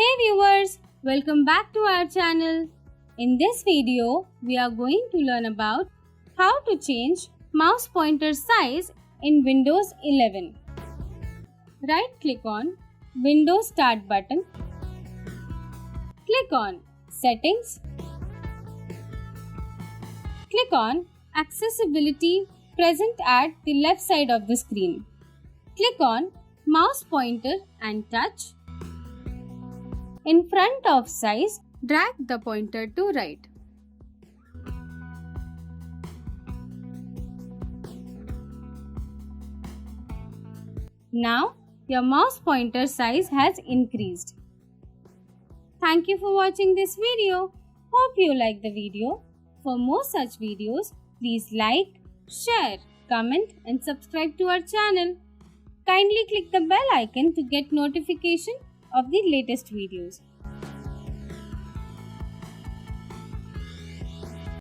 Hey viewers, welcome back to our channel. In this video, we are going to learn about how to change mouse pointer size in Windows 11. Right click on Windows Start button. Click on Settings. Click on Accessibility present at the left side of the screen. Click on Mouse pointer and touch. In front of size, drag the pointer to right. Now, your mouse pointer size has increased. Thank you for watching this video. Hope you like the video. For more such videos, please like, share, comment and subscribe to our channel. Kindly click the bell icon to get notification of the latest videos.